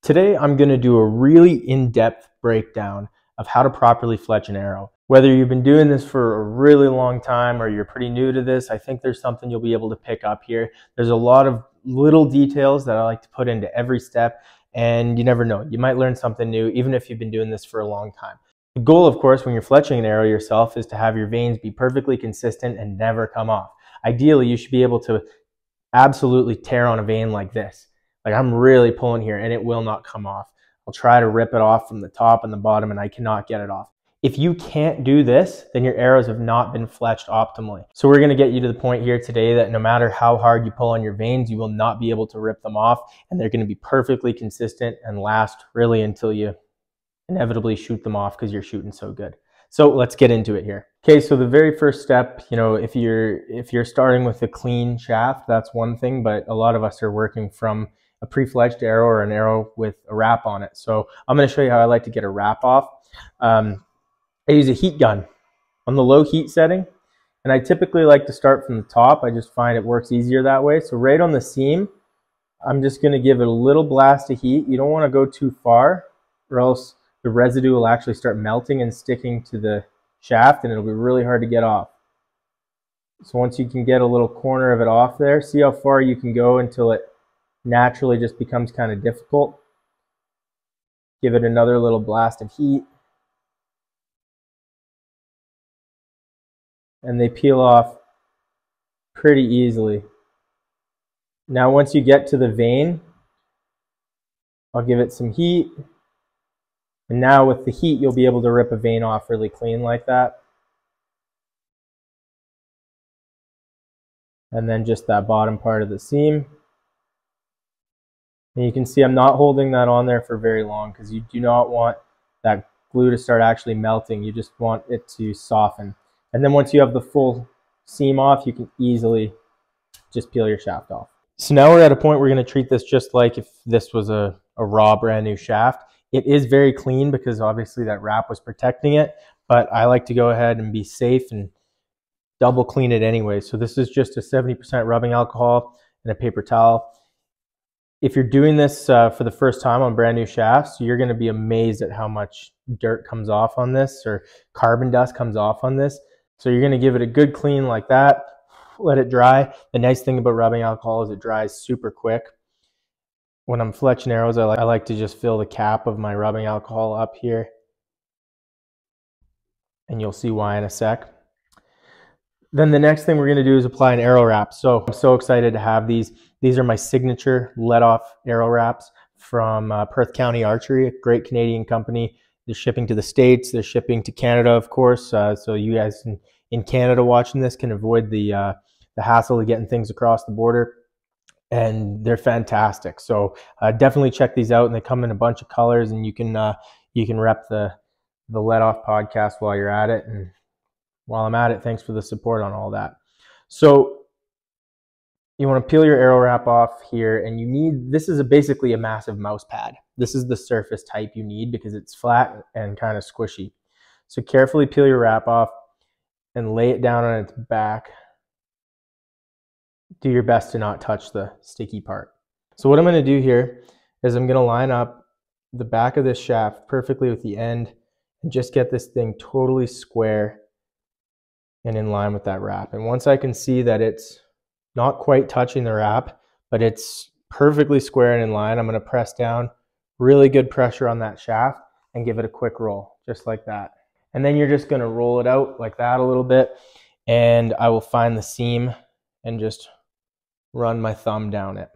Today, I'm going to do a really in-depth breakdown of how to properly fletch an arrow. Whether you've been doing this for a really long time or you're pretty new to this, I think there's something you'll be able to pick up here. There's a lot of little details that I like to put into every step, and you never know. You might learn something new even if you've been doing this for a long time. The goal, of course, when you're fletching an arrow yourself is to have your veins be perfectly consistent and never come off. Ideally, you should be able to absolutely tear on a vein like this. Like I'm really pulling here and it will not come off. I'll try to rip it off from the top and the bottom and I cannot get it off. If you can't do this, then your arrows have not been fletched optimally. So we're gonna get you to the point here today that no matter how hard you pull on your veins, you will not be able to rip them off, and they're gonna be perfectly consistent and last really until you inevitably shoot them off because you're shooting so good. So let's get into it here. Okay, so the very first step, if you're starting with a clean shaft, that's one thing, but a lot of us are working from a pre-fledged arrow or an arrow with a wrap on it. So I'm going to show you how I like to get a wrap off. I use a heat gun on the low heat setting, and I typically like to start from the top. I just find it works easier that way. So right on the seam, I'm just going to give it a little blast of heat. You don't want to go too far or else the residue will actually start melting and sticking to the shaft and it'll be really hard to get off. So once you can get a little corner of it off there, see how far you can go until it naturally just becomes kind of difficult. Give it another little blast of heat. And they peel off pretty easily. Now once you get to the vein, I'll give it some heat. And now with the heat, you'll be able to rip a vein off really clean like that. And then just that bottom part of the seam. And you can see I'm not holding that on there for very long because you do not want that glue to start actually melting. You just want it to soften. And then once you have the full seam off, you can easily just peel your shaft off. So now we're at a point we're going to treat this just like if this was a raw brand new shaft. It is very clean because obviously that wrap was protecting it, but I like to go ahead and be safe and double clean it anyway. So this is just a 70% rubbing alcohol and a paper towel. If you're doing this for the first time on brand new shafts, you're going to be amazed at how much dirt comes off on this or carbon dust comes off on this. So you're going to give it a good clean like that, let it dry. The nice thing about rubbing alcohol is it dries super quick. When I'm fletching arrows, I like to just fill the cap of my rubbing alcohol up here. And you'll see why in a sec. Then the next thing we're going to do is apply an arrow wrap. So I'm so excited to have these. These are my signature let-off arrow wraps from Perth County Archery, a great Canadian company. They're shipping to the States. They're shipping to Canada, of course. So you guys in Canada watching this can avoid the hassle of getting things across the border. And they're fantastic. So definitely check these out. And they come in a bunch of colors, and you can rep the Let Off podcast while you're at it. And while I'm at it, thanks for the support on all that. So you want to peel your arrow wrap off here, and you need, this is basically a massive mouse pad. This is the surface type you need because it's flat and kind of squishy. So carefully peel your wrap off and lay it down on its back. Do your best to not touch the sticky part. So what I'm going to do here is I'm going to line up the back of this shaft perfectly with the end and just get this thing totally square and in line with that wrap. And once I can see that it's not quite touching the wrap, but it's perfectly square and in line, I'm going to press down really good pressure on that shaft and give it a quick roll, just like that. And then you're just going to roll it out like that a little bit, and I will find the seam and just run my thumb down it.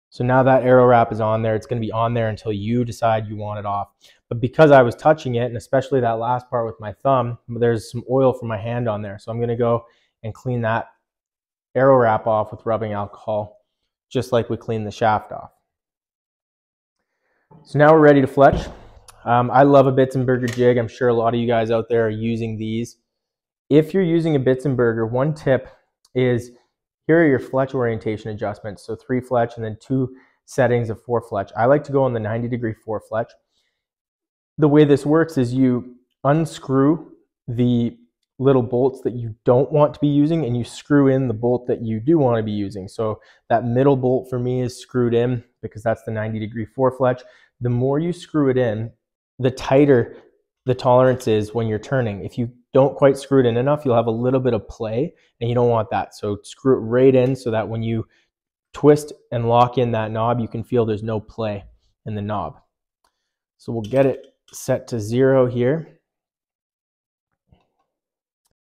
So now that arrow wrap is on there. It's going to be on there until you decide you want it off. But because I was touching it, and especially that last part with my thumb, there's some oil from my hand on there. So I'm going to go and clean that arrow wrap off with rubbing alcohol, just like we cleaned the shaft off. So now we're ready to fletch. I love a Bits and Burger jig. I'm sure a lot of you guys out there are using these. If you're using a Bits and Burger, one tip is here are your fletch orientation adjustments. So 3 fletch and then 2 settings of 4 fletch. I like to go on the 90-degree 4 fletch. The way this works is you unscrew the little bolts that you don't want to be using, and you screw in the bolt that you do want to be using. So that middle bolt for me is screwed in because that's the 90-degree Fletch. The more you screw it in, the tighter the tolerance is when you're turning. If you don't quite screw it in enough, you'll have a little bit of play, and you don't want that. So screw it right in so that when you twist and lock in that knob, you can feel there's no play in the knob. So we'll get it set to 0 here.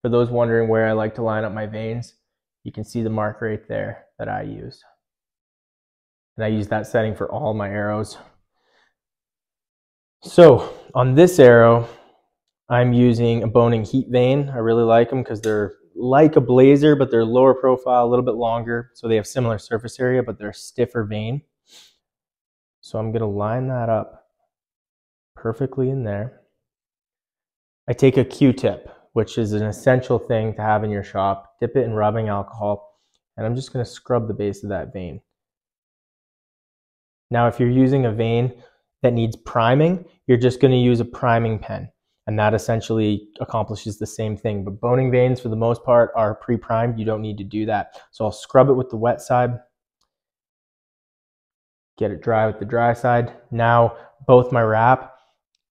For those wondering where I like to line up my vanes, you can see the mark right there that I use. And I use that setting for all my arrows. So on this arrow, I'm using a boning heat vane. I really like them because they're like a blazer, but they're lower profile, a little bit longer. So they have similar surface area, but they're a stiffer vane. So I'm going to line that up perfectly in there. I take a Q-tip, which is an essential thing to have in your shop. Dip it in rubbing alcohol, and I'm just going to scrub the base of that vane. Now, if you're using a vane that needs priming, you're just going to use a priming pen, and that essentially accomplishes the same thing. But boning vanes, for the most part, are pre-primed. You don't need to do that. So I'll scrub it with the wet side, get it dry with the dry side. Now, both my wrap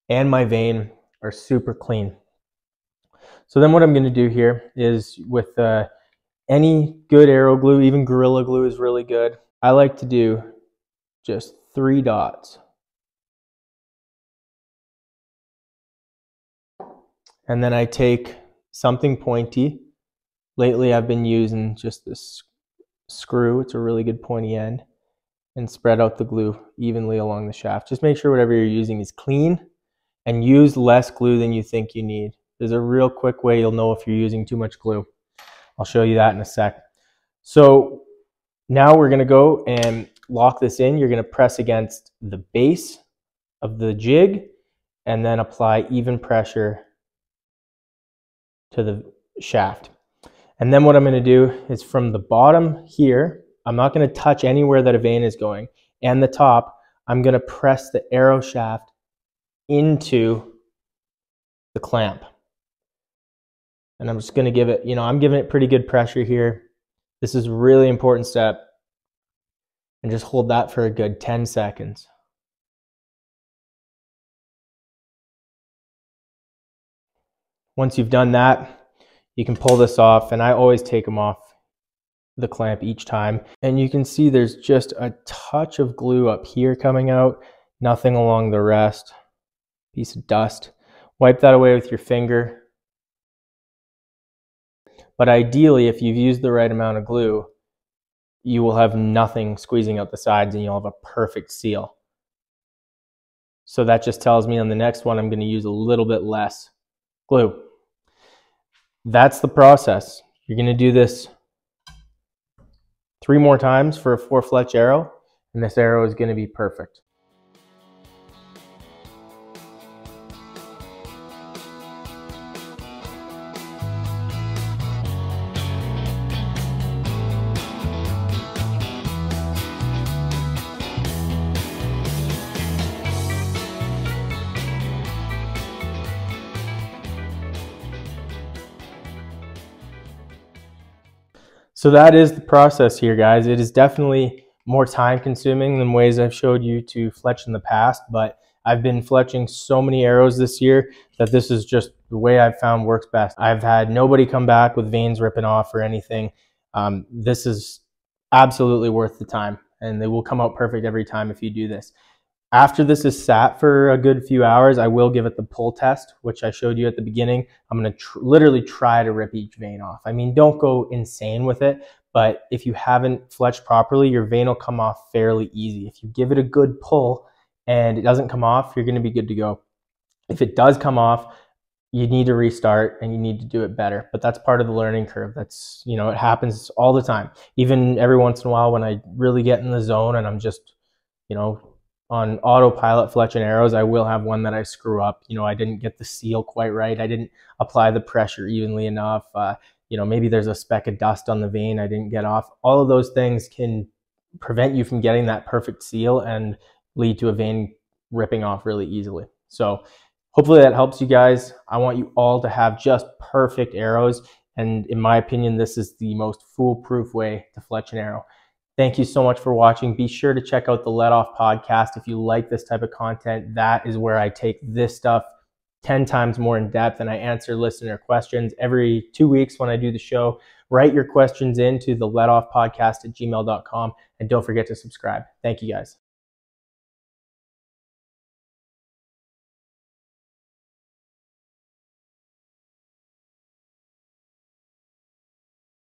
and my vane are super clean. So then what I'm going to do here is with any good arrow glue, even Gorilla Glue is really good. I like to do just 3 dots. And then I take something pointy. Lately I've been using just this screw. It's a really good pointy end. And spread out the glue evenly along the shaft. Just make sure whatever you're using is clean, and use less glue than you think you need. There's a real quick way you'll know if you're using too much glue. I'll show you that in a sec. So now we're going to go and lock this in. You're going to press against the base of the jig and then apply even pressure to the shaft. And then what I'm going to do is from the bottom here, I'm not going to touch anywhere that a vane is going, and the top, I'm going to press the arrow shaft into the clamp. And I'm just going to give it, I'm giving it pretty good pressure here. This is a really important step. And just hold that for a good 10 seconds. Once you've done that, you can pull this off, and I always take them off the clamp each time. And you can see there's just a touch of glue up here coming out, nothing along the rest. Piece of dust. Wipe that away with your finger. But ideally, if you've used the right amount of glue, you will have nothing squeezing out the sides and you'll have a perfect seal. So that just tells me on the next one, I'm going to use a little bit less glue. That's the process. You're going to do this 3 more times for a 4-fletch arrow, and this arrow is going to be perfect. So that is the process here, guys. It is definitely more time consuming than ways I've showed you to fletch in the past, but I've been fletching so many arrows this year that this is just the way I've found works best. I've had nobody come back with veins ripping off or anything. This is absolutely worth the time, and they will come out perfect every time if you do this. After this is sat for a good few hours, I will give it the pull test, which I showed you at the beginning. I'm going to literally try to rip each vein off. I mean, don't go insane with it, but if you haven't fletched properly, your vein will come off fairly easy. If you give it a good pull and it doesn't come off, you're going to be good to go. If it does come off, you need to restart and you need to do it better. But that's part of the learning curve. That's, it happens all the time. Even every once in a while when I really get in the zone and I'm just, on autopilot fletching arrows, I will have one that I screw up. I didn't get the seal quite right. I didn't apply the pressure evenly enough. Maybe there's a speck of dust on the vein I didn't get off. All of those things can prevent you from getting that perfect seal and lead to a vein ripping off really easily. So Hopefully that helps you guys. I want you all to have just perfect arrows. And in my opinion, this is the most foolproof way to fletch an arrow. Thank you so much for watching. Be sure to check out the Let Off podcast. If you like this type of content, that is where I take this stuff 10 times more in depth, and I answer listener questions every 2 weeks when I do the show. Write your questions into the theletoffpodcast@gmail.com, and don't forget to subscribe. Thank you guys.